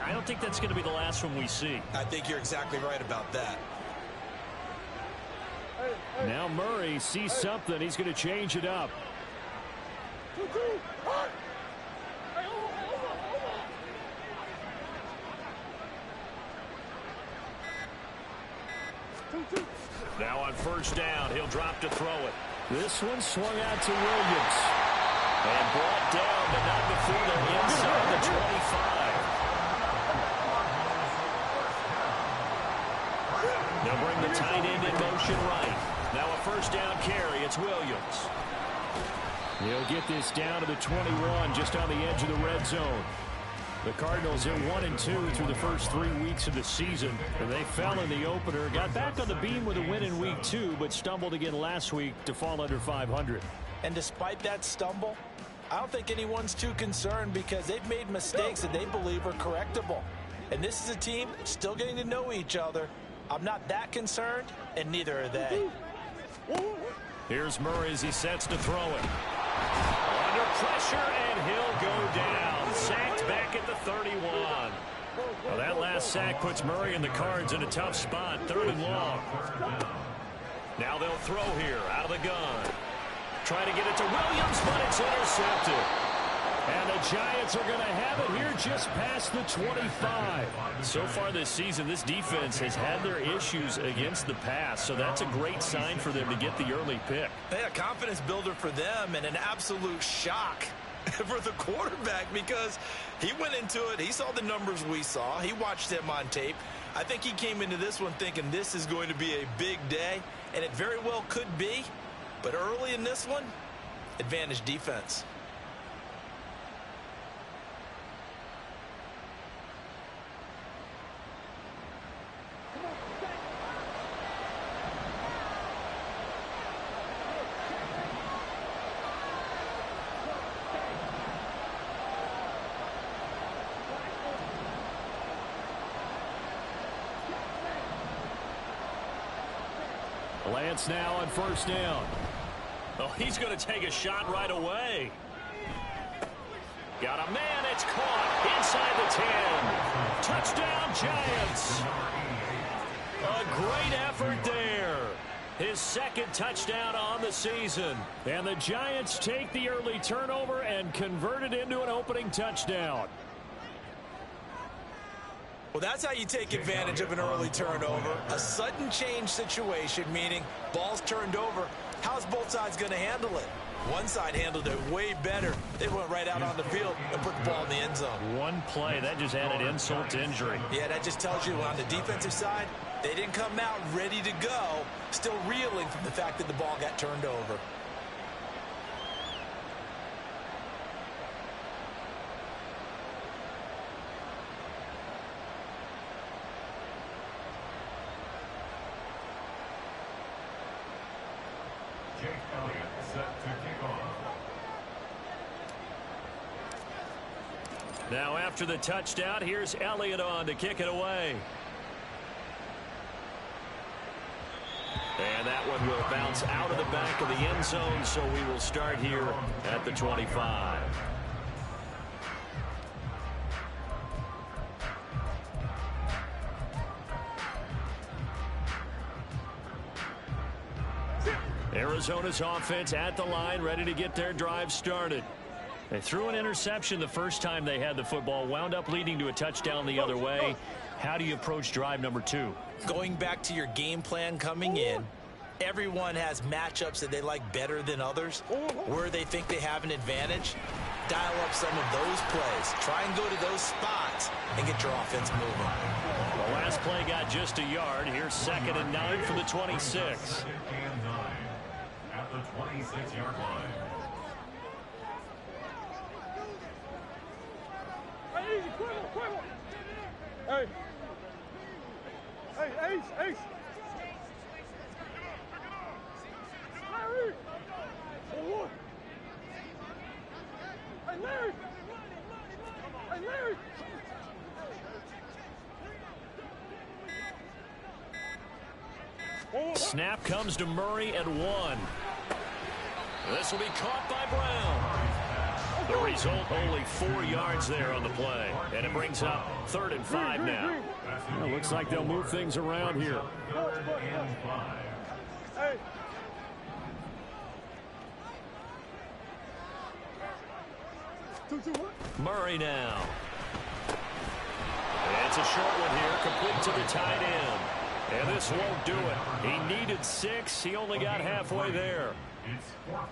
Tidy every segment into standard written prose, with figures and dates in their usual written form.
I don't think that's going to be the last one we see. I think you're exactly right about that. Now Murray sees something. He's going to change it up. Now on first down, he'll drop to throw it. This one swung out to Williams. And brought down, but not before they're inside the 25. They'll bring the tight end in motion right. Now a first down carry. It's Williams. He'll get this down to the 21, just on the edge of the red zone. The Cardinals are 1-2 through the first 3 weeks of the season. And they fell in the opener, got back on the beam with a win in week 2, but stumbled again last week to fall under 500. And despite that stumble, I don't think anyone's too concerned because they've made mistakes that they believe are correctable. And this is a team still getting to know each other. I'm not that concerned, and neither are they. Here's Murray as he sets to throw it. Under pressure, and he'll go down. Sacked back at the 31. Well, that last sack puts Murray and the Cards in a tough spot, 3rd and long. Now they'll throw here out of the gun. Try to get it to Williams, but it's intercepted. And the Giants are going to have it here just past the 25. So far this season, this defense has had their issues against the pass, so that's a great sign for them to get the early pick. A confidence builder for them and an absolute shock for the quarterback because he went into it. He saw the numbers we saw. He watched them on tape. I think he came into this one thinking this is going to be a big day, and it very well could be. But early in this one, advantage defense. Lance now on first down. Oh, he's going to take a shot right away. Got a man. It's caught inside the 10. Touchdown, Giants. A great effort there. His second touchdown on the season. And the Giants take the early turnover and convert it into an opening touchdown. Well, that's how you take advantage of an early turnover. A sudden change situation, meaning ball's turned over. How's both sides going to handle it? One side handled it way better. They went right out on the field and put the ball in the end zone. One play, that just added insult to injury. Yeah, that just tells you on the defensive side, they didn't come out ready to go, still reeling from the fact that the ball got turned over. Now after the touchdown, here's Elliott on to kick it away. And that one will bounce out of the back of the end zone, so we will start here at the 25. Arizona's offense at the line, ready to get their drive started. They threw an interception the first time they had the football, wound up leading to a touchdown the other way. How do you approach drive number 2? Going back to your game plan coming in, everyone has matchups that they like better than others, where they think they have an advantage. Dial up some of those plays. Try and go to those spots and get your offense moving. The last play got just a yard. Here's 2nd and 9 for the 26. 2nd and 9 at the 26-yard line. Hey. Hey, Ace, Ace. Larry. Hey, Larry. Hey, Larry. Snap comes to Murray at 1. This will be caught by Brown. The result, only 4 yards there on the play. And it brings up 3rd and 5 now. Well, looks like they'll move things around here. 3rd and 5. Hey. Murray now. It's a short one here, complete to the tight end. And this won't do it. He needed 6. He only got halfway there.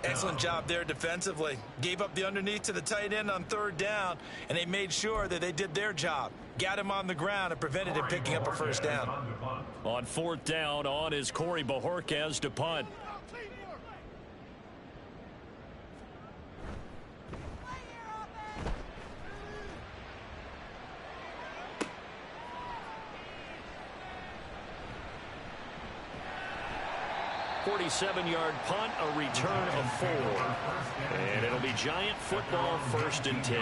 Excellent job there defensively. Gave up the underneath to the tight end on 3rd down, and they made sure that they did their job. Got him on the ground and prevented him picking up a 1st down. On 4th down, on is Corey Bojorquez to punt. .47-yard punt, a return of 4. And it'll be Giant football, 1st and 10.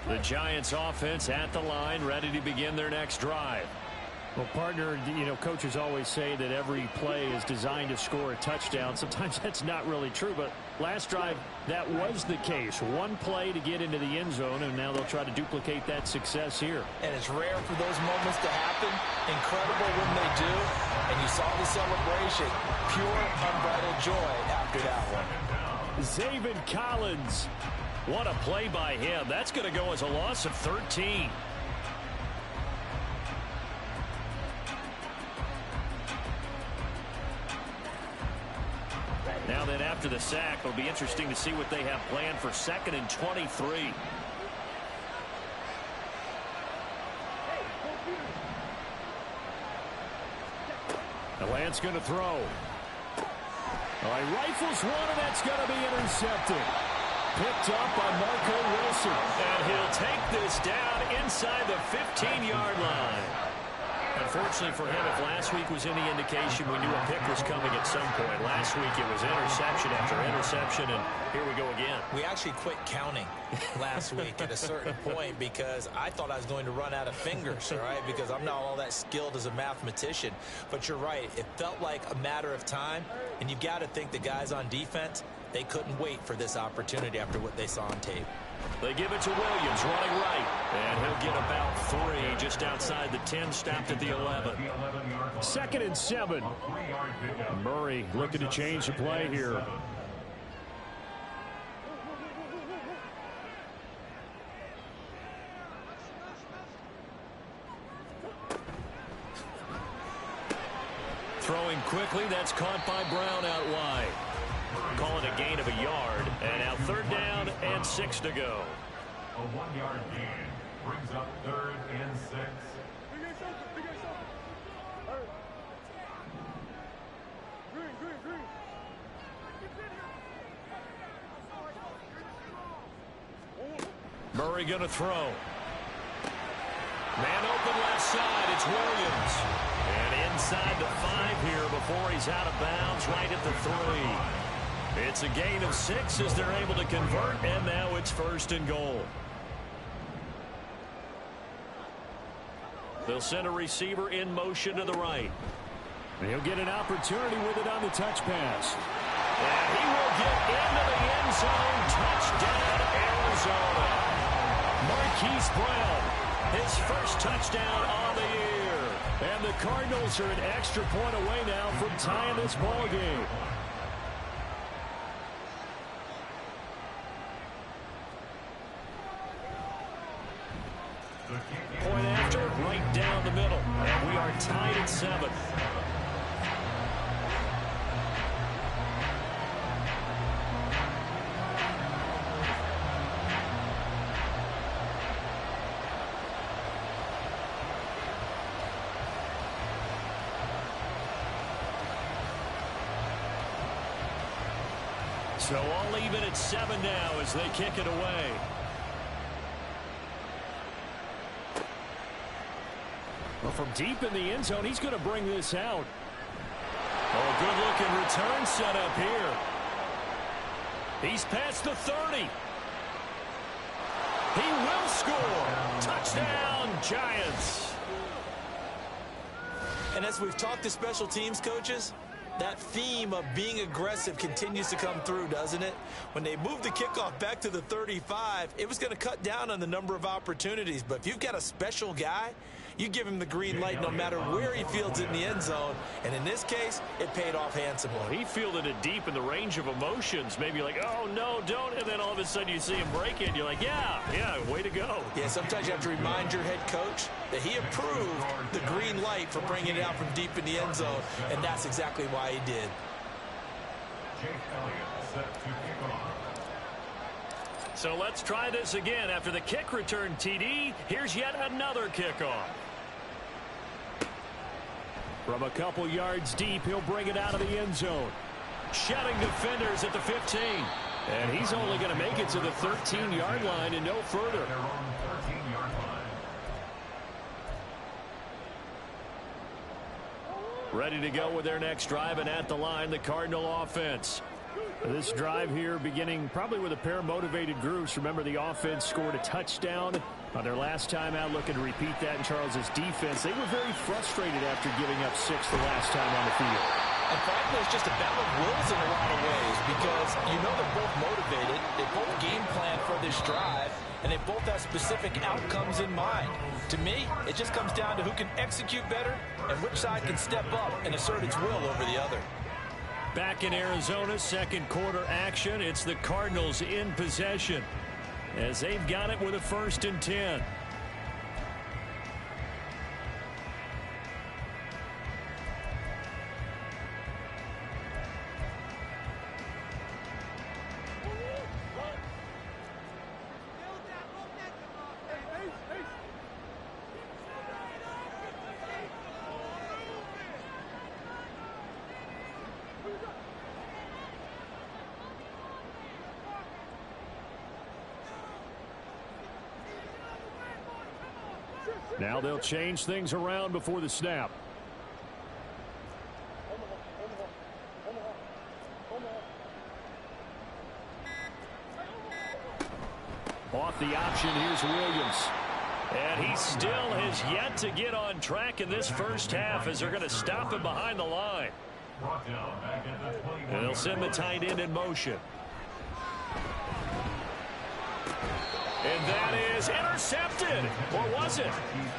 The Giants offense at the line, ready to begin their next drive. Well, partner, you know, coaches always say that every play is designed to score a touchdown. Sometimes that's not really true, but last drive, that was the case. One play to get into the end zone, and now they'll try to duplicate that success here. And it's rare for those moments to happen. Incredible when they do. And you saw the celebration. Pure, unbridled joy after that one. Zaven Collins. What a play by him. That's going to go as a loss of 13. Now then, after the sack, it'll be interesting to see what they have planned for 2nd and 23. The Lance going to throw. All right, rifles one, and that's going to be intercepted. Picked up by Marco Wilson. And he'll take this down inside the 15-yard line. Unfortunately for him, if last week was any indication, we knew a pick was coming at some point. Last week it was interception after interception, and here we go again. We actually quit counting last week at a certain point because I thought I was going to run out of fingers, all right, because I'm not all that skilled as a mathematician. But you're right. It felt like a matter of time, and you've got to think the guys on defense, they couldn't wait for this opportunity after what they saw on tape. They give it to Williams, running right. And he'll get about 3 just outside the 10, stopped at the 11. 2nd and 7. Murray looking to change the play here. Throwing quickly, that's caught by Brown out wide. Calling a gain of a yard. And now 3rd down and 6 to go. A 1-yard gain brings up 3rd and 6. Big ass open, big ass open. All right. Green. Murray going to throw. Man open left side. It's Williams. And inside the 5 here before he's out of bounds, right at the 3. It's a gain of 6 as they're able to convert, and now it's 1st and goal. They'll send a receiver in motion to the right. And he'll get an opportunity with it on the touch pass. And he will get into the end zone. Touchdown, Arizona. Marquise Brown, his first touchdown on the year. And the Cardinals are an extra point away now from tying this ball game. Point after, right down the middle. And we are tied at 7. So all even at 7 now as they kick it away. Well, from deep in the end zone, he's going to bring this out. Oh, good-looking return set up here. He's past the 30. He will score. Touchdown, Giants. And as we've talked to special teams coaches, That theme of being aggressive continues to come through, doesn't it? When they moved the kickoff back to the 35, it was going to cut down on the number of opportunities. But if you've got a special guy, you give him the green light no matter where he fields it in the end zone. And in this case, it paid off handsomely. Well, he fielded it deep in the range of emotions. Maybe like, oh, no, don't. And then all of a sudden you see him break it. You're like, yeah, way to go. Yeah, sometimes you have to remind your head coach that he approved the green light for bringing it out from deep in the end zone. And that's exactly why he did. Jake Elliott set to kick off. So let's try this again. After the kick return TD, here's yet another kickoff. From a couple yards deep, he'll bring it out of the end zone. Shouting defenders at the 15. And he's only going to make it to the 13-yard line and no further. Their own 13-yard line. Ready to go with their next drive, and at the line, the Cardinal offense. This drive here beginning probably with a pair of motivated groups. Remember, the offense scored a touchdown on their last time out. Looking to repeat that in Charles's defense. They were very frustrated after giving up 6 the last time on the field. And frankly, it's just a battle of wills in a lot of ways because you know they're both motivated. They both game plan for this drive, and they both have specific outcomes in mind. To me, it just comes down to who can execute better and which side can step up and assert its will over the other. Back in Arizona, second quarter action. It's the Cardinals in possession as they've got it with a 1st and 10. Now they'll change things around before the snap. Off the option, here's Williams. And he still has yet to get on track in this first half as they're going to stop him behind the line. Brought down back at the 21. And they'll send the tight end in motion. And that is intercepted. Or was it?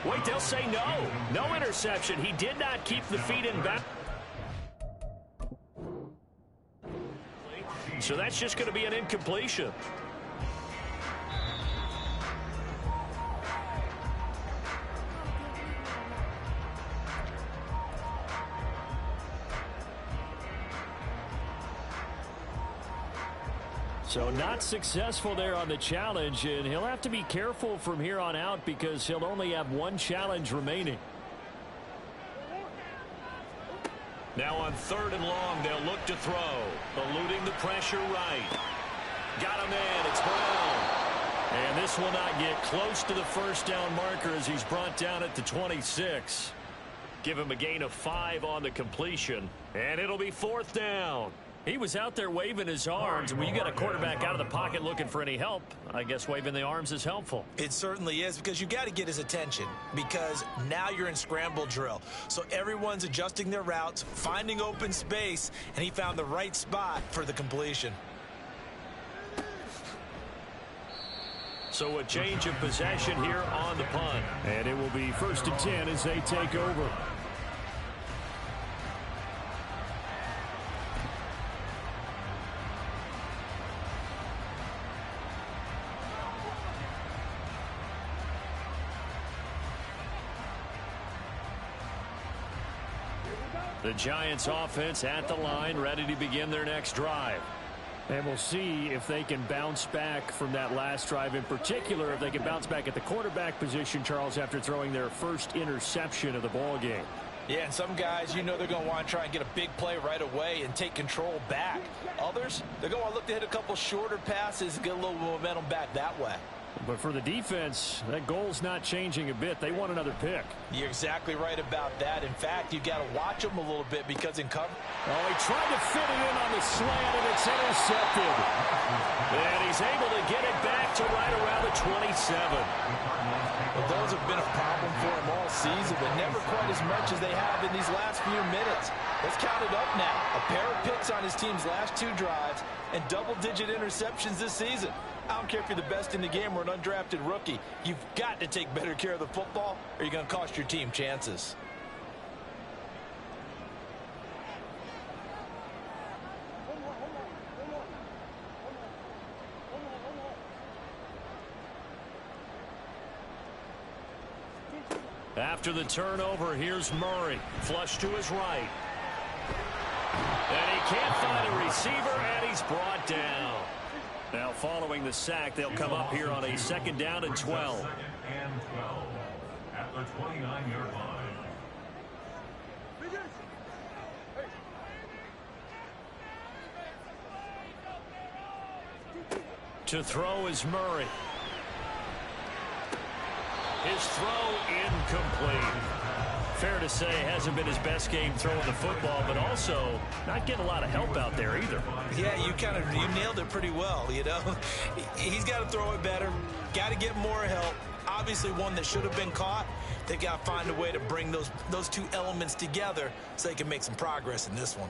Wait, they'll say no. No interception. He did not keep the feet in bounds. So that's just going to be an incompletion. So not successful there on the challenge, and he'll have to be careful from here on out because he'll only have one challenge remaining. Now on 3rd and long, they'll look to throw. Eluding the pressure right. Got him in. It's Brown. And this will not get close to the first down marker as he's brought down at the 26. Give him a gain of 5 on the completion, and it'll be 4th down. He was out there waving his arms, and when you got a quarterback out of the pocket looking for any help, I guess waving the arms is helpful. It certainly is because you got to get his attention because now you're in scramble drill. So everyone's adjusting their routes, finding open space, and he found the right spot for the completion. So a change of possession here on the punt. And it will be 1st and 10 as they take over. The Giants offense at the line, ready to begin their next drive. And we'll see if they can bounce back from that last drive in particular, if they can bounce back at the quarterback position, Charles, after throwing their first interception of the ball game. Yeah, and some guys, you know they're going to want to try and get a big play right away and take control back. Others, they're going to want to look to hit a couple shorter passes and get a little momentum back that way. But for the defense, that goal's not changing a bit. They want another pick. You're exactly right about that. In fact, you've got to watch them a little bit because in cover. Oh, he tried to fit it in on the slant, and it's intercepted. And he's able to get it back to right around the 27. Well, those have been a problem for him all season, but never quite as much as they have in these last few minutes. Let's count it up now. A pair of picks on his team's last 2 drives and double-digit interceptions this season. I don't care if you're the best in the game or an undrafted rookie. You've got to take better care of the football or you're going to cost your team chances. After the turnover, here's Murray. Flush to his right. And he can't find a receiver, and he's brought down. Now, following the sack, they'll come up here on a 2nd down and 12. 2nd and 12 at the 29-yard line. To throw is Murray. His throw incomplete. Fair to say, hasn't been his best game throwing the football, but also not getting a lot of help out there either. Yeah, you nailed it pretty well, you know. He's got to throw it better, got to get more help. Obviously one that should have been caught. They got to find a way to bring those 2 elements together so they can make some progress in this one.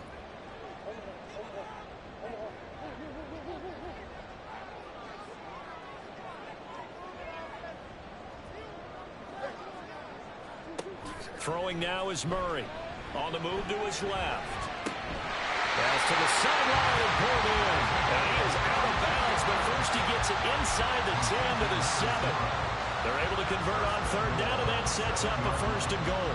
Throwing now is Murray. On the move to his left. Pass to the sideline and pulled in. And he is out of bounds, but first he gets it inside the 10 to the 7. They're able to convert on 3rd down, and that sets up a 1st and goal.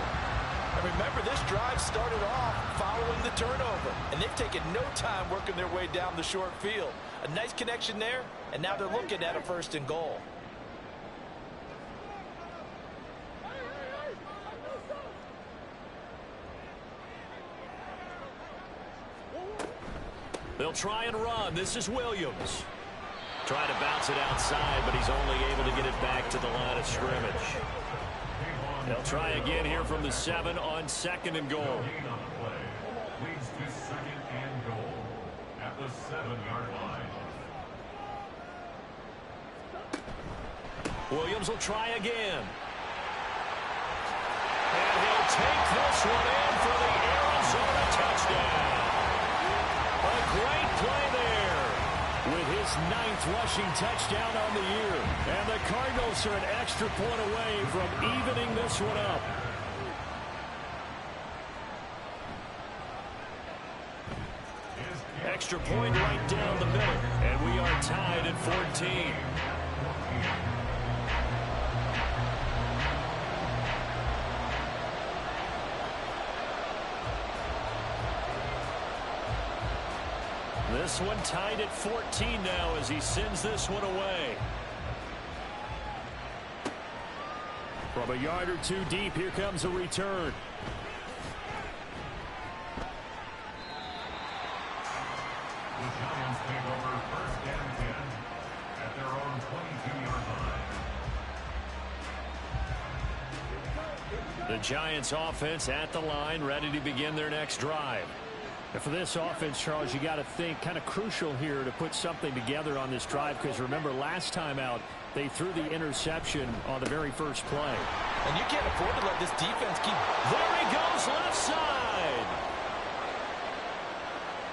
And remember, this drive started off following the turnover, and they've taken no time working their way down the short field. A nice connection there, and now they're looking at a 1st and goal. They'll try and run. This is Williams. Trying to bounce it outside, but he's only able to get it back to the line of scrimmage. They'll try again here from the 7 on 2nd and goal. Leads to 2nd and goal at the 7-yard line. Williams will try again. And he'll take this one in for the Arizona touchdown. A great play there with his 9th rushing touchdown on the year. And the Cardinals are an extra point away from evening this one up. Extra point right down the middle. And we are tied at 14. This one tied at 14 now as he sends this one away. From a yard or 2 deep, here comes a return. The Giants take over 1st and 10 at their own 22-yard line. The Giants offense at the line, ready to begin their next drive. And for this offense, Charles, you got to think kind of crucial here to put something together on this drive, because remember last time out they threw the interception on the very first play. And you can't afford to let this defense keep. There he goes, left side.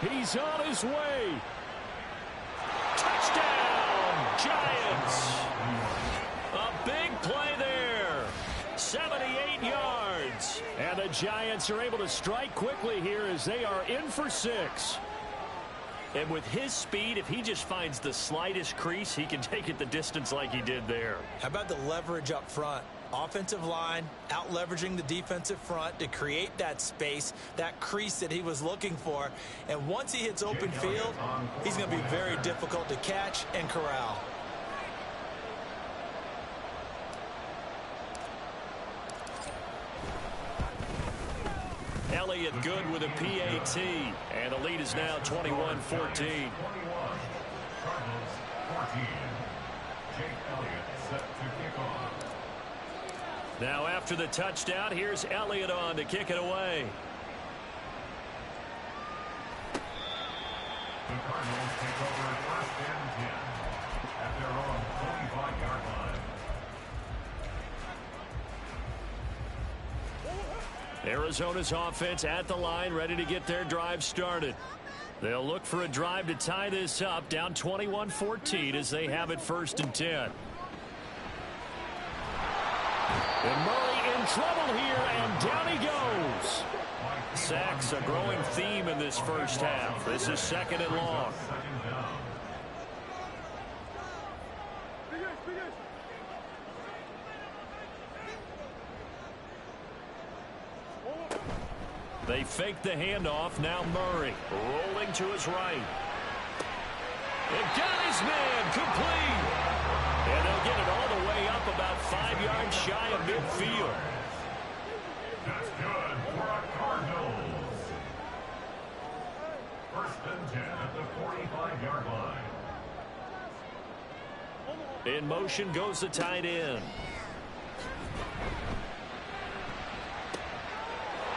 He's on his way. Touchdown, Giants. A big play there. 78 yards. And the Giants are able to strike quickly here as they are in for 6. And with his speed, if he just finds the slightest crease, he can take it the distance like he did there. How about the leverage up front? Offensive line out leveraging the defensive front to create that space, that crease that he was looking for. And once he hits open field, he's going to be very difficult to catch and corral. Elliott good with a PAT. And the lead is now 21-14. 21. Cardinals 14. Jake Elliott set to kick off. Now after the touchdown, here's Elliott on to kick it away. The Cardinals take over 1st and 10 at their own Arizona's offense at the line, ready to get their drive started. They'll look for a drive to tie this up, down 21-14 as they have it 1st and 10. And Murray in trouble here, and down he goes. Sacks a growing theme in this first half. This is 2nd and long. They fake the handoff. Now Murray rolling to his right. And got his man complete. And they'll get it all the way up about 5 yards shy of midfield. That's good for our Cardinals. 1st and 10 at the 45-yard line. In motion goes the tight end.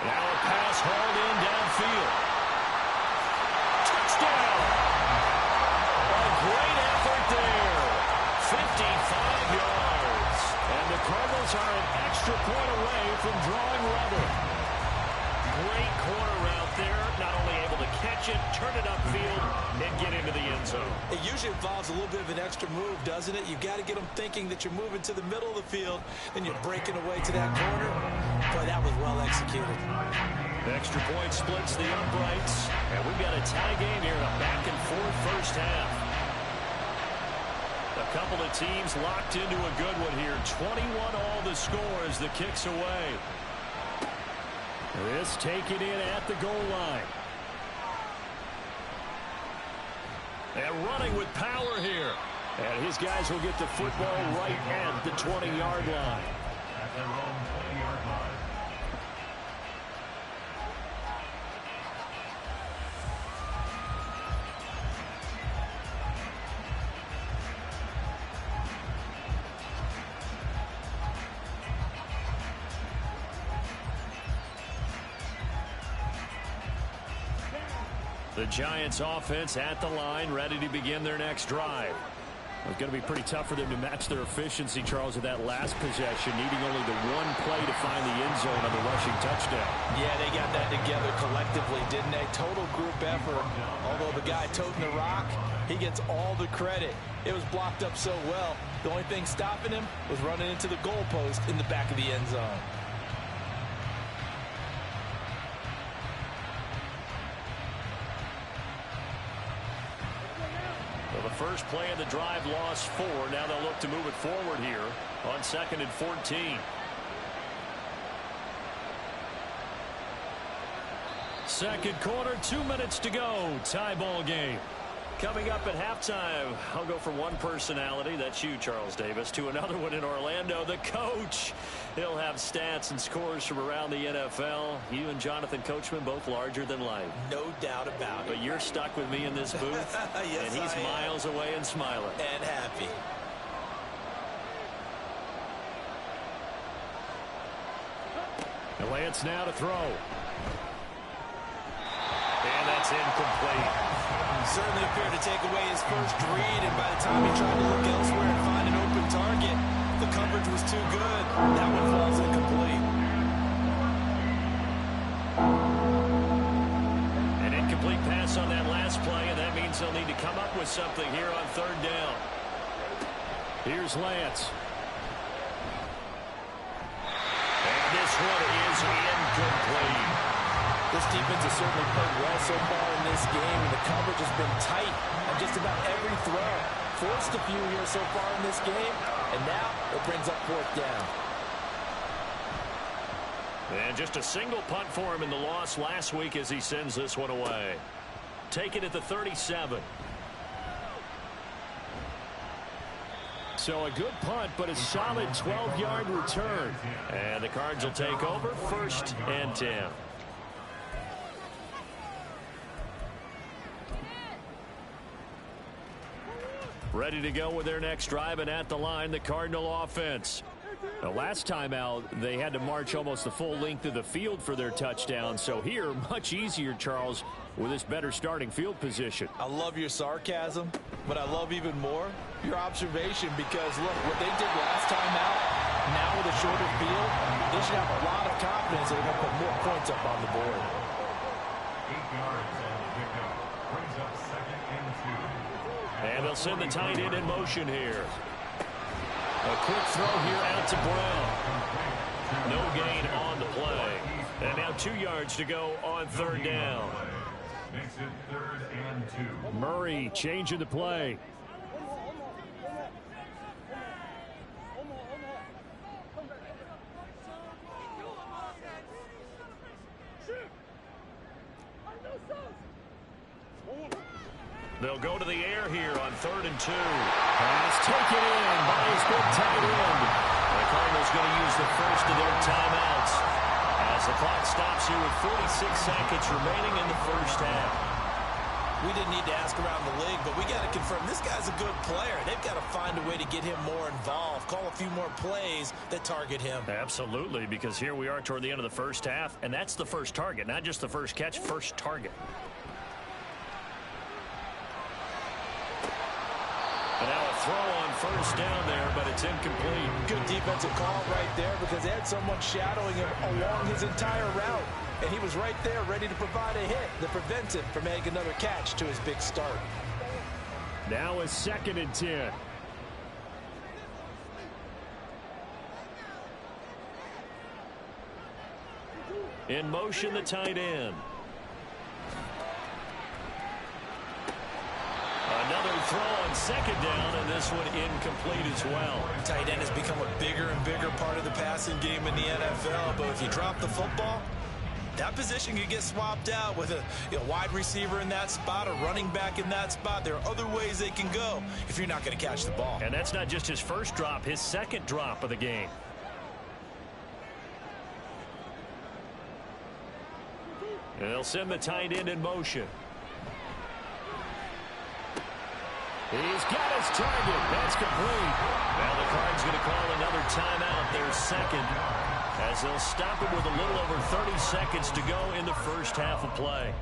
Now a pass hauled in downfield. Touchdown! A great effort there. 55 yards. And the Cardinals are an extra point away from drawing level. Great corner route there. Not only able to catch it, turn it upfield, and get into the end zone. It usually involves a little bit of an extra move, doesn't it? You've got to get them thinking that you're moving to the middle of the field, and you're breaking away to that corner. Boy, that was well executed. Extra point splits the uprights, and we've got a tie game here in a back-and-forth first half. A couple of teams locked into a good one here. 21 all the score as the kick's away. This taken in at the goal line. And running with power here. And his guys will get the football right at the 20-yard line. At their own 20-yard line. The Giants offense at the line, ready to begin their next drive. It's going to be pretty tough for them to match their efficiency, Charles, at that last possession, needing only the one play to find the end zone on the rushing touchdown. Yeah, they got that together collectively, didn't they? Total group effort. Although the guy toting the rock, he gets all the credit. It was blocked up so well. The only thing stopping him was running into the goalpost in the back of the end zone. Well, the first play of the drive lost 4. Now they'll look to move it forward here on 2nd and 14. Second quarter, 2 minutes to go. Tie ball game. Coming up at halftime, I'll go from one personality, that's you, Charles Davis, to another one in Orlando, the coach. He'll have stats and scores from around the NFL. You and Jonathan Coachman, both larger than life. No doubt about it. But you're stuck with me in this booth, yes, and he's miles away and smiling. And happy. And Lance now to throw. And that's incomplete. Certainly appeared to take away his first read, and by the time he tried to look elsewhere and find an open target, the coverage was too good. That one falls incomplete. An incomplete pass on that last play, and that means they'll need to come up with something here on 3rd down. Here's Lance. And this one is incomplete. This defense has certainly played well so far in this game, and the coverage has been tight on just about every throw. Forced a few here so far in this game, and now it brings up 4th down. And just a single punt for him in the loss last week as he sends this one away. Take it at the 37. So a good punt, but a solid 12-yard return. And the Cards will take over 1st and 10. Ready to go with their next drive, and at the line, the Cardinal offense. The last time out, they had to march almost the full length of the field for their touchdown. So here, much easier, Charles, with this better starting field position. I love your sarcasm, but I love even more your observation because, look, what they did last time out, now with a shorter field, they should have a lot of confidence they're going to put more points up on the board. 8 yards and the pickup. Brings up 2nd and 2. And they'll send the tight end in motion here. A quick throw here out to Brown. No gain on the play. And now 2 yards to go on 3rd down. Makes it 3rd and 2. Murray changing the play. They'll go to the air here on 3rd and 2. Pass taken in by his big tight end. The Cardinals going to use the first of their timeouts as the clock stops here with 46 seconds remaining in the first half. We didn't need to ask around the league, but we got to confirm this guy's a good player. They've got to find a way to get him more involved, call a few more plays that target him. Absolutely, because here we are toward the end of the first half, and that's the first target, not just the first catch, first target. And now a throw on 1st down there, but it's incomplete. Good defensive call right there because they had someone shadowing him along his entire route. And he was right there ready to provide a hit that prevents him from making another catch to his big start. Now a 2nd and 10. In motion, the tight end. Another throw on 2nd down, and this one incomplete as well. Tight end has become a bigger and bigger part of the passing game in the NFL, but if you drop the football, that position could get swapped out with a wide receiver in that spot, a running back in that spot. There are other ways they can go if you're not going to catch the ball. And that's not just his first drop, his 2nd drop of the game. And they'll send the tight end in motion. He's got his target. That's complete. Now the Cards going to call another timeout, their 2nd, as they'll stop it with a little over 30 seconds to go in the first half of play.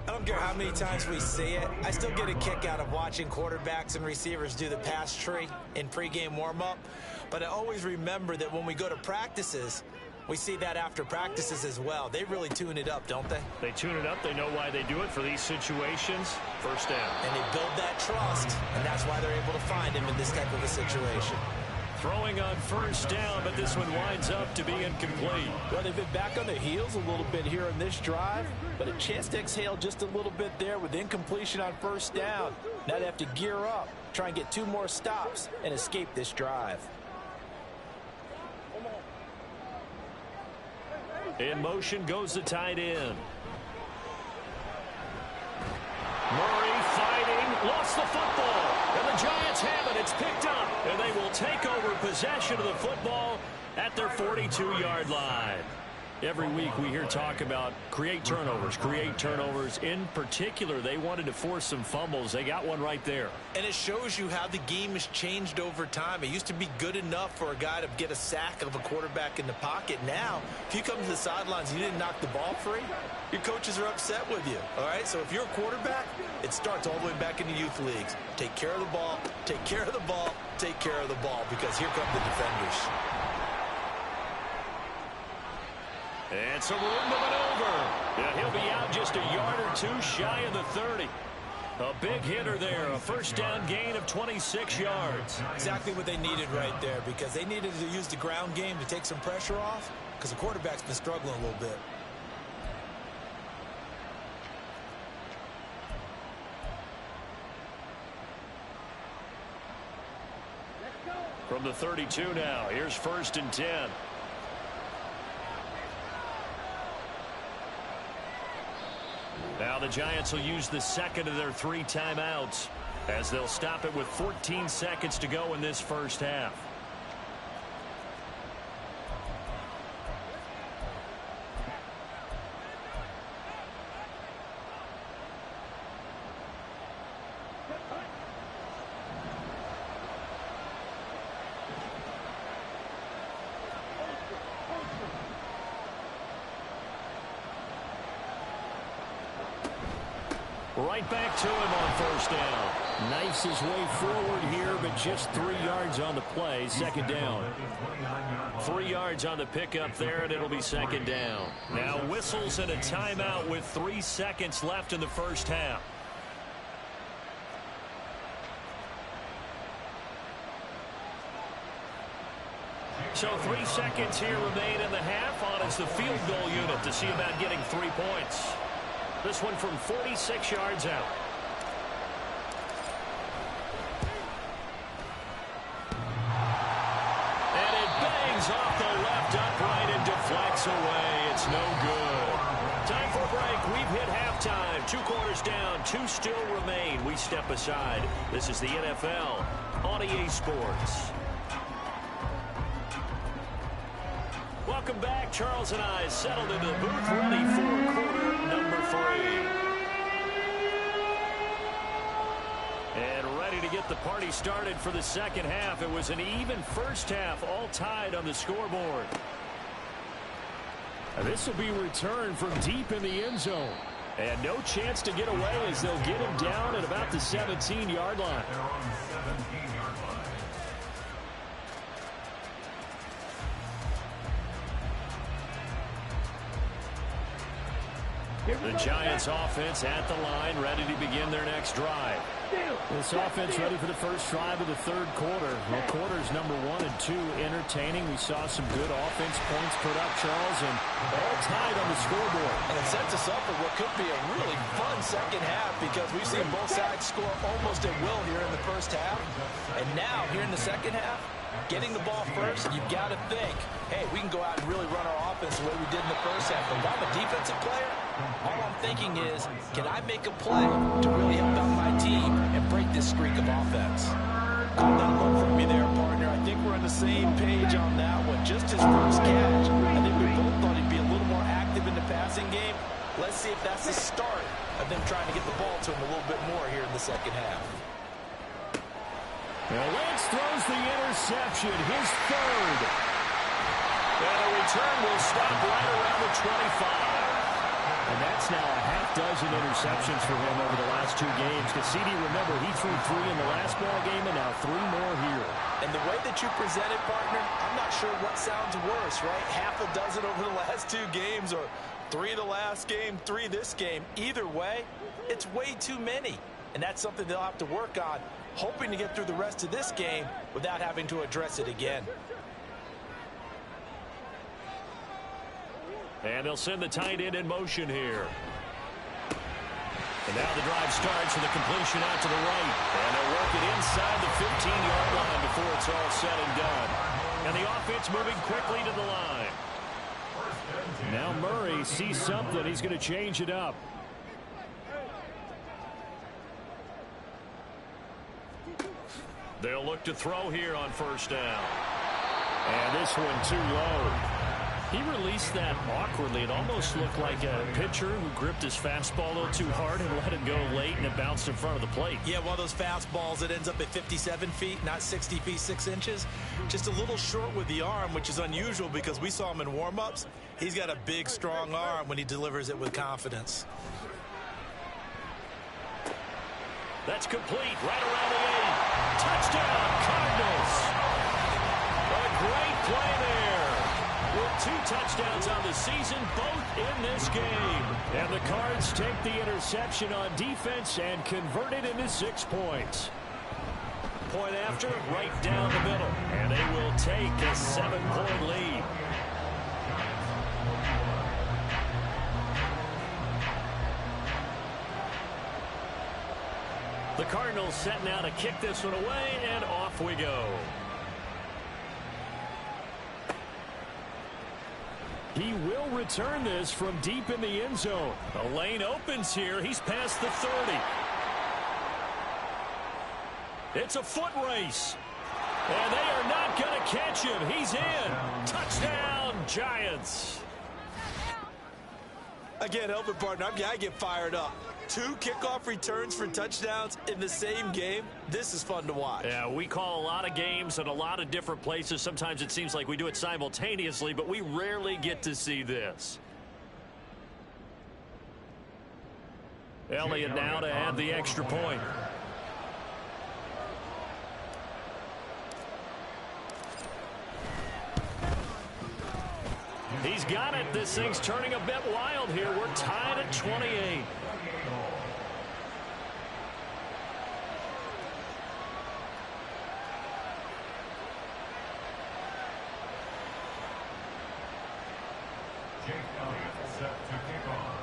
I don't care how many times we see it. I still get a kick out of watching quarterbacks and receivers do the pass tree in pregame warm-up. But I always remember that when we go to practices, we see that after practices as well. They really tune it up, don't they? They tune it up. They know why they do it for these situations. 1st down. And they build that trust, and that's why they're able to find him in this type of a situation. Throwing on 1st down, but this one winds up to be incomplete. Well, they've been back on their heels a little bit here in this drive, but a chance to exhale just a little bit there with incompletion on 1st down. Now they have to gear up, try and get 2 more stops, and escape this drive. In motion goes the tight end. Murray fighting, lost the football, and the Giants have it. It's picked up, and they will take over possession of the football at their 42-yard line. Every week we hear talk about create turnovers. In particular, they wanted to force some fumbles. They got one right there. And it shows you how the game has changed over time. It used to be good enough for a guy to get a sack of a quarterback in the pocket. Now, if you come to the sidelines and you didn't knock the ball free, your coaches are upset with you. All right, so if you're a quarterback, it starts all the way back in the youth leagues. Take care of the ball, take care of the ball, take care of the ball, because here come the defenders. And some room to maneuver. Yeah, he'll be out just a yard or 2 shy of the 30. A big hitter there, a 1st down gain of 26 yards. Exactly what they needed right there, because they needed to use the ground game to take some pressure off, because the quarterback's been struggling a little bit. From the 32 now, here's 1st and 10. Now the Giants will use the 2nd of their 3 timeouts as they'll stop it with 14 seconds to go in this first half. right back to him on first down. Knifes his way forward here, but just 3 yards on the play. Second down. 3 yards on the pickup there, and it'll be second down. Now whistles and a timeout with 3 seconds left in the first half. So 3 seconds here remain in the half. On it's the field goal unit to see about getting 3 points. This one from 46 yards out. And it bangs off the left upright and deflects away. It's no good. Time for a break. We've hit halftime. 2 quarters down. 2 still remain. We step aside. This is the NFL on EA Sports. Welcome back. Charles and I settled into the booth, ready for quarter number 3. And ready to get the party started for the second half. It was an even first half, all tied on the scoreboard. And this will be returned from deep in the end zone. And no chance to get away as they'll get him down at about the 17-yard line. They're on the 17-yard line. The Giants offense at the line, ready to begin their next drive. This offense ready for the first drive of the third quarter. Well, quarters number 1 and 2 entertaining. We saw some good offense points put up, Charles, and all tied on the scoreboard. And it sets us up for what could be a really fun second half because we've seen both sides score almost at will here in the first half. And now, here in the second half, getting the ball first, you've got to think, hey, we can go out and really run our offense the way we did in the first half. But if I'm a defensive player, all I'm thinking is, can I make a play to really help out my team and break this streak of offense? Call that one from me there, partner. I think we're on the same page on that one. Just his first catch, I think we both thought he'd be a little more active in the passing game. Let's see if that's the start of them trying to get the ball to him a little bit more here in the second half. Now Lance throws the interception, his third. And a return will stop right around the 25. And that's now a half-dozen interceptions for him over the last 2 games. Because CD, remember, he threw 3 in the last ball game and now 3 more here. And the way that you present it, partner, I'm not sure what sounds worse, right? Half a dozen over the last 2 games or 3 the last game, 3 this game. Either way, it's way too many. And that's something they'll have to work on, hoping to get through the rest of this game without having to address it again. And they'll send the tight end in motion here. And now the drive starts with a completion out to the right. And they'll work it inside the 15-yard line before it's all said and done. And the offense moving quickly to the line. Now Murray sees something. He's going to change it up. They'll look to throw here on first down. And this one too low. He released that awkwardly. It almost looked like a pitcher who gripped his fastball a little too hard and let it go late, and it bounced in front of the plate. Yeah, one of those fastballs that ends up at 57 feet, not 60 feet, 6 inches. Just a little short with the arm, which is unusual because we saw him in warm-ups. He's got a big, strong arm when he delivers it with confidence. That's complete. Right around the 8. Touchdown, Cardinals. A great play there. With 2 touchdowns on the season, both in this game. And the Cards take the interception on defense and convert it into 6 points. Point after, right down the middle. And they will take a 7-point lead. The Cardinals set now to kick this one away, and off we go. He will return this from deep in the end zone. The lane opens here. He's past the 30. It's a foot race. And they are not going to catch him. He's in. Touchdown, Giants. Again, help it, partner. I get fired up. 2 kickoff returns for touchdowns in the same game. This is fun to watch. Yeah, we call a lot of games at a lot of different places. Sometimes it seems like we do it simultaneously, but we rarely get to see this. Elliott now to add the extra point. He's got it. This thing's turning a bit wild here. We're tied at 28. Jake Elliott set to kick off.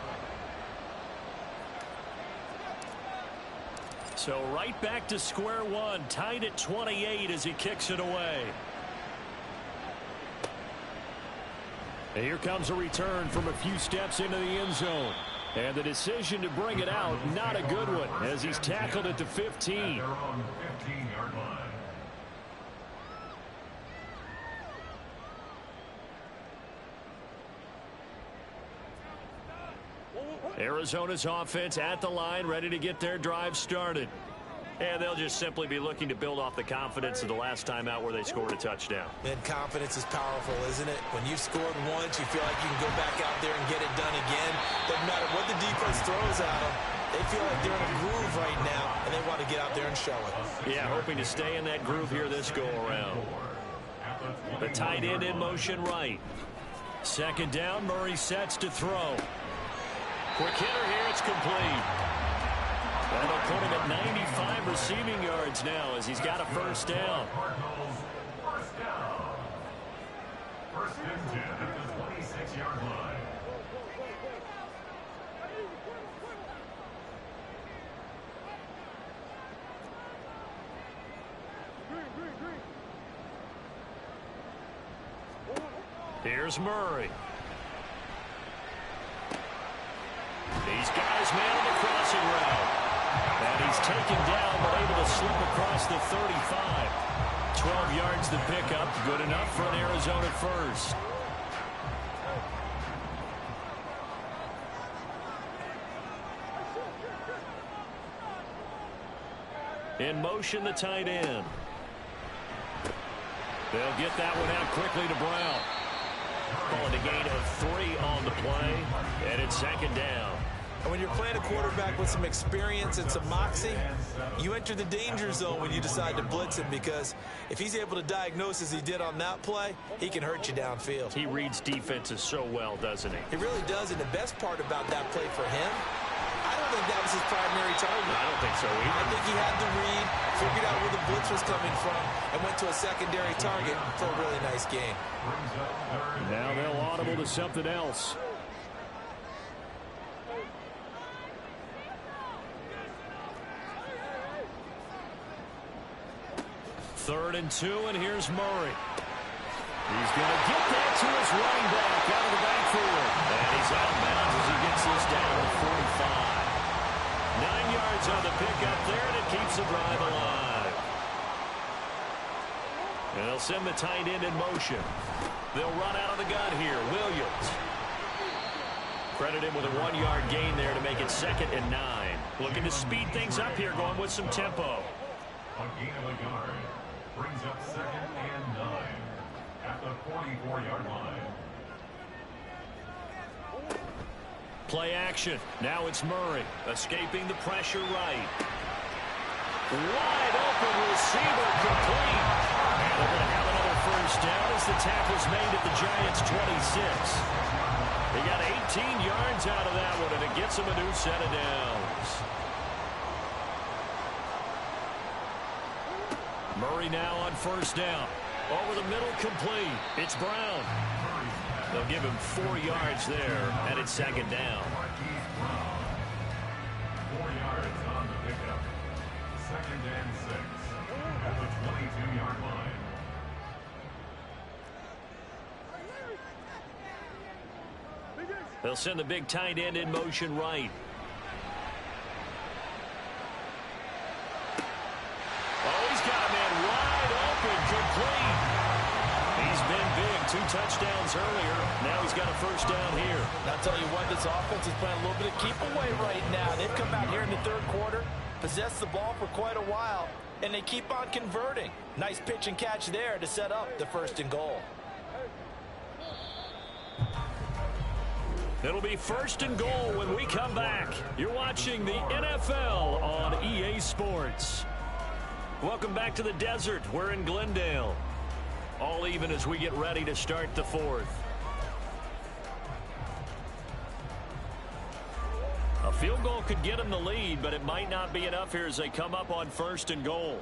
So right back to square one, tied at 28 as he kicks it away. And here comes a return from a few steps into the end zone. And the decision to bring it out, not a good one, as he's tackled at the 15. Their own 15-yard line. Arizona's offense at the line, ready to get their drive started. And they'll just simply be looking to build off the confidence of the last time out where they scored a touchdown. And confidence is powerful, isn't it? When you've scored once, you feel like you can go back out there and get it done again. Doesn't matter what the defense throws at them. They feel like they're in a groove right now, and they want to get out there and show it. Yeah, hoping to stay in that groove here this go-around. The tight end in motion right. Second down, Murray sets to throw. Quick hitter here, it's complete. That'll put him at 95 receiving yards now as he's got a first down. Cardinals, first down. First and 10 at the 26-yard line. Here's Murray. These guys man on the crossing route. And he's taken down, but able to slip across the 35. 12 yards to pick up. Good enough for an Arizona first. In motion, the tight end. They'll get that one out quickly to Brown. Calling a gain of 3 on the play, and it's second down. And when you're playing a quarterback with some experience and some moxie, you enter the danger zone when you decide to blitz him, because if he's able to diagnose as he did on that play, he can hurt you downfield. He reads defenses so well, doesn't he? He really does, and the best part about that play for him, I don't think that was his primary target. I don't think so either. I think he had the read, figured out where the blitz was coming from, and went to a secondary target for a really nice gain. Now they'll audible to something else. Third and 2, and here's Murray. He's going to get that to his running back out of the backfield. And he's out of bounds as he gets this down to 45. 9 yards on the pickup there, and it keeps the drive alive. And they'll send the tight end in motion. They'll run out of the gun here. Williams. Credit him with a 1-yard gain there to make it second and 9. Looking to speed things up here, going with some tempo. A gain of a yard brings up second and 9 at the 44-yard line. Play action. Now it's Murray escaping the pressure right. Wide open receiver complete. And they're going to have another first down as the tackle's made at the Giants' 26. They got 18 yards out of that one, and it gets them a new set of downs. Murray now on first down. Over the middle, complete. It's Brown. They'll give him 4 yards there, and it's second down. 4 yards on the pickup. Second and 6 at the 22-yard line. They'll send the big tight end in motion right. Oh, he's got a man wide open, complete. He's been big, 2 touchdowns earlier. Now he's got a first down here. I'll tell you what, this offense is playing a little bit of keep away right now. They've come out here in the third quarter, possessed the ball for quite a while, and they keep on converting. Nice pitch and catch there to set up the first and goal. It'll be 1st and goal when we come back. You're watching the NFL on EA Sports. Welcome back to the desert. We're in Glendale. All even as we get ready to start the 4th. A field goal could get them the lead, but it might not be enough here as they come up on 1st and goal.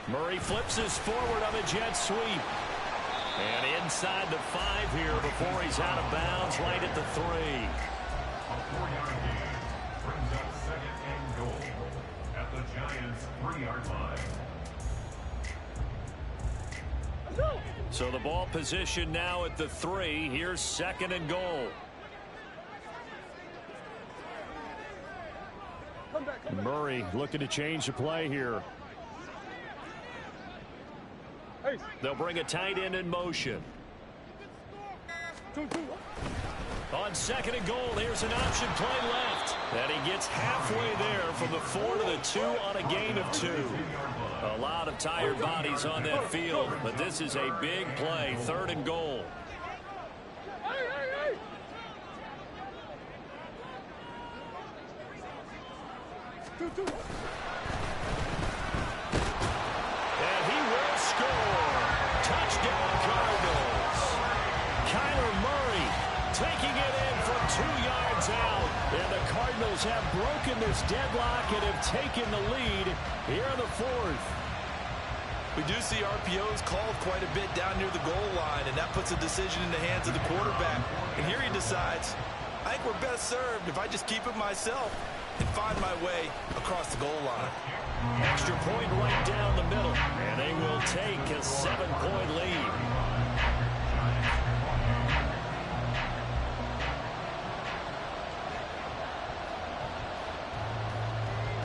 Murray flips his forward on a jet sweep. And inside the 5 here before he's out of bounds right at the 3. A 4-yard gain brings up 2nd and goal at the Giants' 3-yard line. So the ball position now at the 3. Here's 2nd and goal. Murray looking to change the play here. They'll bring a tight end in motion. On 2nd and goal, here's an option play left. And he gets halfway there from the 4 to the 2 on a gain of 2. A lot of tired bodies on that field, but this is a big play, 3rd and goal. And he will score. Touchdown Cardinals. Kyler Murray taking it in from 2 yards out. And the Cardinals have broken this deadlock and have taken the lead here in the 4th. We do see RPOs called quite a bit down near the goal line, and that puts a decision in the hands of the quarterback. And here he decides, I think we're best served if I just keep it myself and find my way across the goal line. Extra point right down the middle, and they will take a 7-point lead.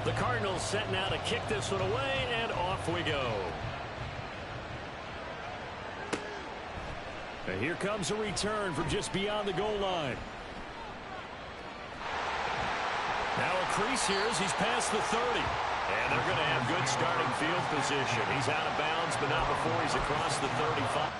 The Cardinals set now to kick this one away, and off we go. And here comes a return from just beyond the goal line. Now a crease here as he's past the 30. And they're going to have good starting field position. He's out of bounds, but not before he's across the 35.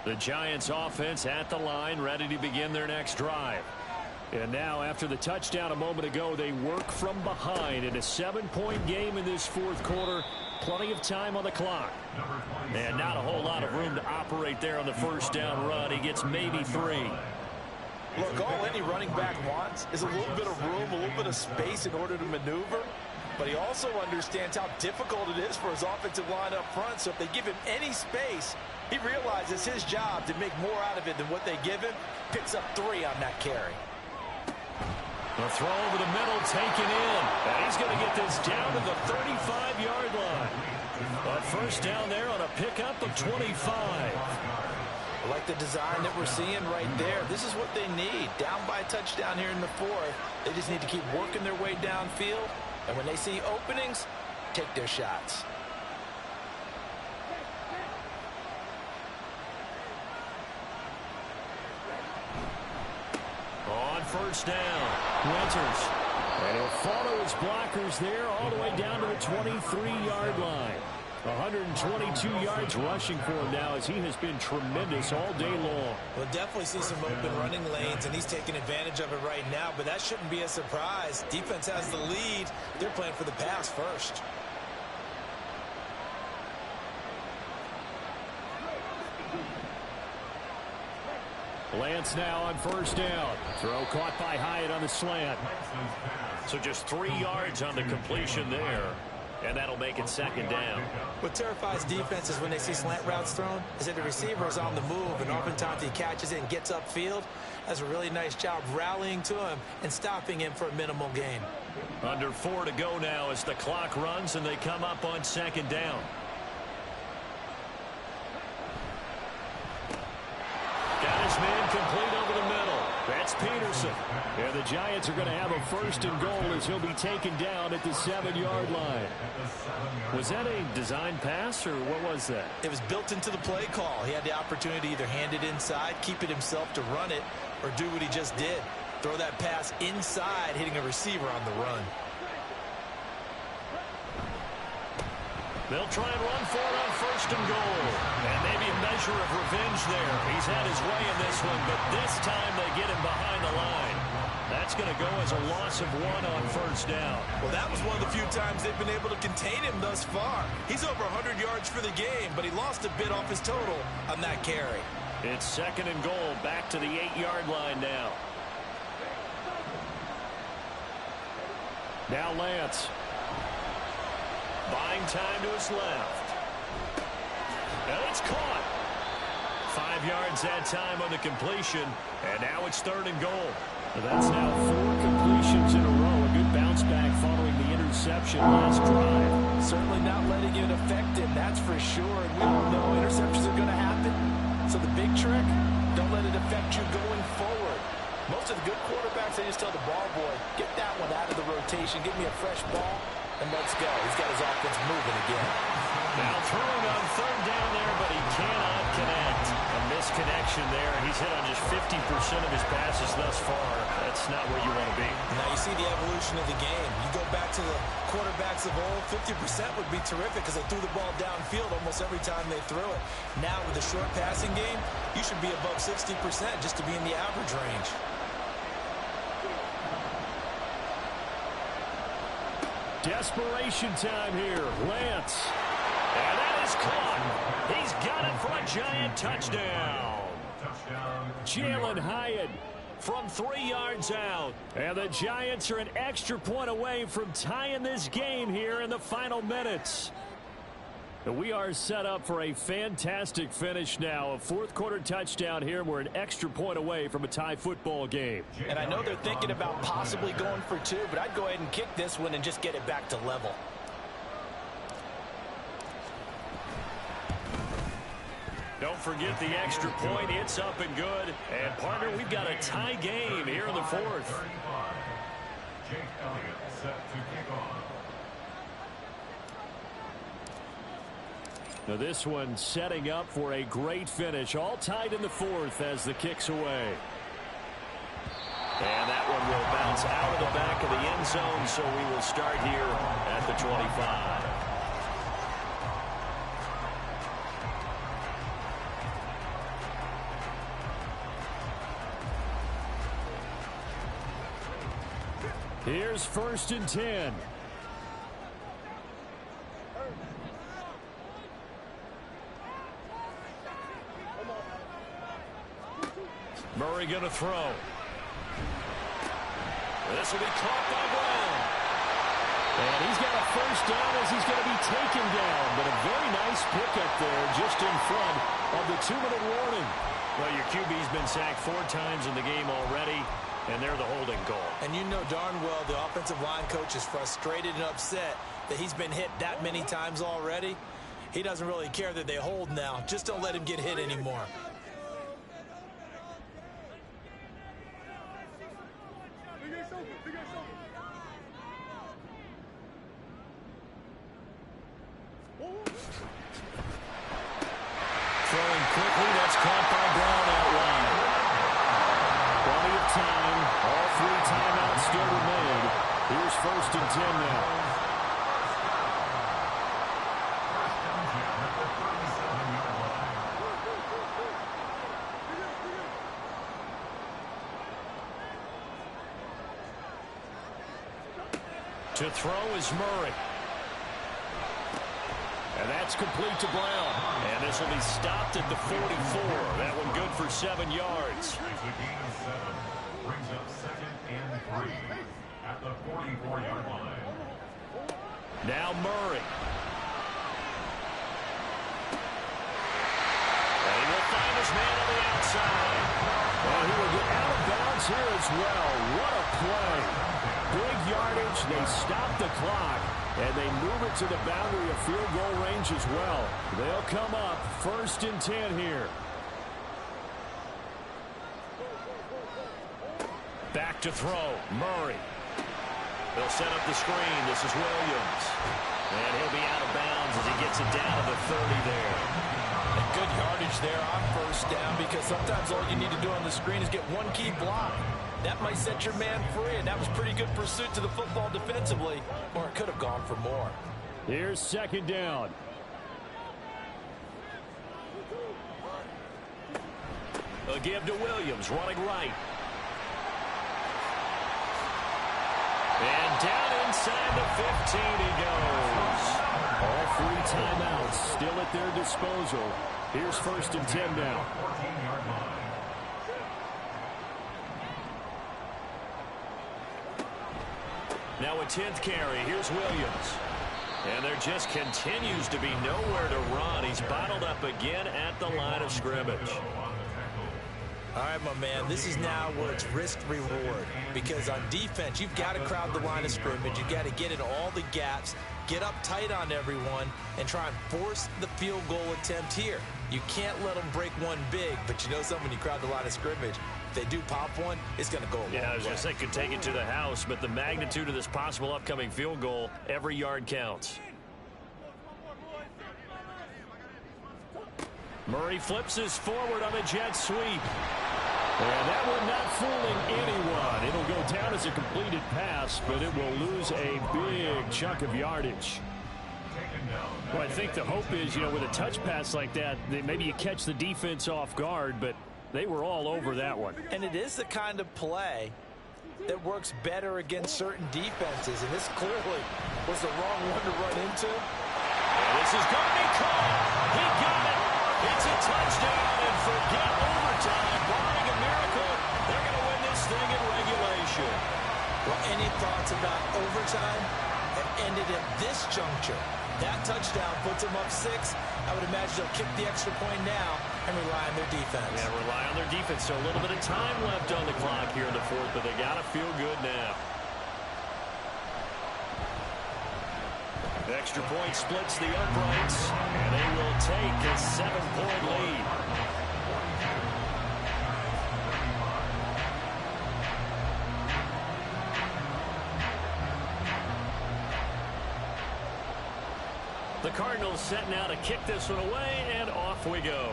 The Giants offense at the line, ready to begin their next drive. And now after the touchdown a moment ago, they work from behind in a 7-point game in this 4th quarter. Plenty of time on the clock. And not a whole lot of room to operate there on the 1st down run. He gets maybe 3. Look, all any running back wants is a little bit of room, a little bit of space in order to maneuver. But he also understands how difficult it is for his offensive line up front. So if they give him any space, he realizes his job to make more out of it than what they give him. Picks up 3 on that carry. The throw over the middle taken in. And he's going to get this down to the 35-yard line. A 1st down there on a pickup of 25. I like the design that we're seeing right there. This is what they need. Down by a touchdown here in the 4th. They just need to keep working their way downfield. And when they see openings, take their shots. On 1st down, Winters. And he'll follow his blockers there all the way down to the 23-yard line. 122 yards rushing for him now as he has been tremendous all day long. We'll definitely see some open running lanes, and he's taking advantage of it right now, but that shouldn't be a surprise. Defense has the lead. They're playing for the pass first. Lance now on 1st down. Throw caught by Hyatt on the slant. So just 3 yards on the completion there. And that'll make it second down. What terrifies defenses when they see slant routes thrown is that the receiver is on the move, and oftentimes he catches it and gets upfield. That's a really nice job rallying to him and stopping him for a minimal gain. Under 4 to go now as the clock runs and they come up on second down. Got his man complete over the middle. That's Peterson. And the Giants are going to have a first and goal as he'll be taken down at the 7-yard line. Was that a design pass or what was that? It was built into the play call. He had the opportunity to either hand it inside, keep it himself to run it, or do what he just did. Throw that pass inside, hitting a receiver on the run. They'll try and run for it on first and goal. And maybe a measure of revenge there. He's had his way in this one, but this time they get him behind the line. That's going to go as a loss of 1 on first down. Well, that was one of the few times they've been able to contain him thus far. He's over 100 yards for the game, but he lost a bit off his total on that carry. It's second and goal, back to the 8-yard line now. Now Lance. Buying time to his left. And it's caught. 5 yards that time on the completion. And now it's third and goal. That's now 4 completions in a row. A good bounce back following the interception last drive. Certainly not letting it affect him, that's for sure. And we all know interceptions are going to happen. So the big trick, don't let it affect you going forward. Most of the good quarterbacks, they just tell the ball boy, get that one out of the rotation, give me a fresh ball, and let's go. He's got his offense moving again. Now throwing on third down there, but he cannot connect. A misconnection there. He's hit on just 50% of his passes thus far. That's not where you want to be. Now you see the evolution of the game. You go back to the quarterbacks of old, 50% would be terrific because they threw the ball downfield almost every time they threw it. Now with the short passing game, you should be above 60% just to be in the average range. Desperation time here. Lance. And that is caught. He's got it for a Giant touchdown. Jalen Hyatt From 3 yards out. And the Giants are an extra point away from tying this game here in the final minutes. We are set up for a fantastic finish now. A fourth-quarter touchdown here. We're an extra point away from a tie football game. And I know they're thinking about possibly going for 2, but I'd go ahead and kick this one and just get it back to level. Don't forget the extra point. It's up and good. And, partner, we've got a tie game here in the fourth. Jake Elliott set to kick off. Now this one setting up for a great finish. All tied in the fourth as the kick's away. And that one will bounce out of the back of the end zone, so we will start here at the 25. Here's 1st and 10. Murray going to throw. This will be caught by Brown. And he's got a first down as he's going to be taken down. But a very nice pickup there just in front of the 2-minute warning. Well, your QB's been sacked 4 times in the game already, and they're the holding call. And you know darn well the offensive line coach is frustrated and upset that he's been hit that many times already. He doesn't really care that they hold now. Just don't let him get hit anymore. Throwing quickly, that's caught by Brown out wide. Plenty of time. All 3 timeouts still remain. Here's 1st and 10 now. To throw is Murray. And that's complete to Brown. And this will be stopped at the 44. That one good for 7 yards. Makes a gain of 7. Brings up 2nd and 3 at the 44-yard line. Now Murray. And he will find his man on the outside. And he will get out of bounds here as well. What a play. Big yardage. They stop the clock. And they move it to the boundary of field goal range as well. They'll come up 1st and 10 here. Back to throw. Murray. They'll set up the screen. This is Williams. And he'll be out of bounds as he gets it down to the 30 there. And good yardage there on 1st down, because sometimes all you need to do on the screen is get one key block. That might set your man free, and that was pretty good pursuit to the football defensively, or it could have gone for more. Here's 2nd down. A give to Williams, running right. And down inside the 15 he goes. All 3 timeouts still at their disposal. Here's 1st and 10 now. 14-yard line. Now a 10th carry. Here's Williams. And there just continues to be nowhere to run. He's bottled up again at the line of scrimmage. All right, my man, this is now where it's risk-reward, because on defense, you've got to crowd the line of scrimmage. You've got to get in all the gaps, get up tight on everyone, and try and force the field goal attempt here. You can't let them break one big, but you know something, when you crowd the line of scrimmage, if they do pop one, it's going to go a long way. Yeah, I was going to say could take it to the house, but the magnitude of this possible upcoming field goal, every yard counts. Murray flips his forward on a jet sweep. And that one not fooling anyone. It'll go down as a completed pass, but it will lose a big chunk of yardage. Well, I think the hope is, with a touch pass like that, maybe you catch the defense off guard, but they were all over that one. And it is the kind of play that works better against certain defenses, and this clearly was the wrong one to run into. This is going to be caught. He got it. It's a touchdown, and forget overtime. Barring a miracle, they're going to win this thing in regulation. Well, any thoughts about overtime? It ended at this juncture. That touchdown puts them up 6. I would imagine they'll kick the extra point now and rely on their defense. Yeah, rely on their defense. So a little bit of time left on the clock here in the 4th, but they got to feel good now. Extra point splits the uprights, and they will take a 7-point lead. The Cardinals set now to kick this one away, and off we go.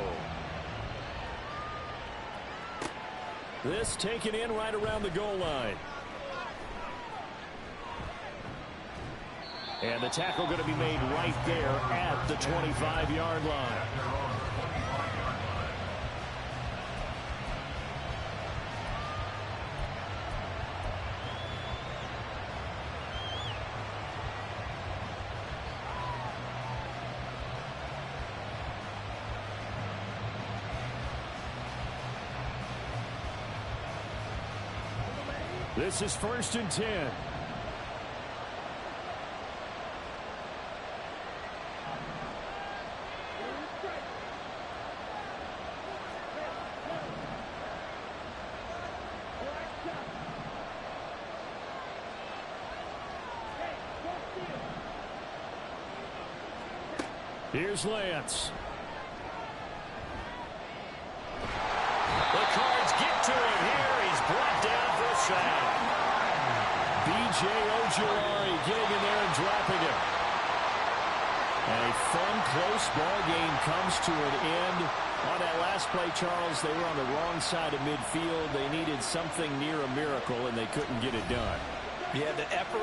This taken in right around the goal line. And the tackle going to be made right there at the 25-yard line. This is 1st and 10. Here's Lance. The Cards get to him here. He's brought down for a sack. B.J. Ojulari getting in there and dropping it. And a fun, close ball game comes to an end. On that last play, Charles, they were on the wrong side of midfield. They needed something near a miracle, and they couldn't get it done. Yeah, the effort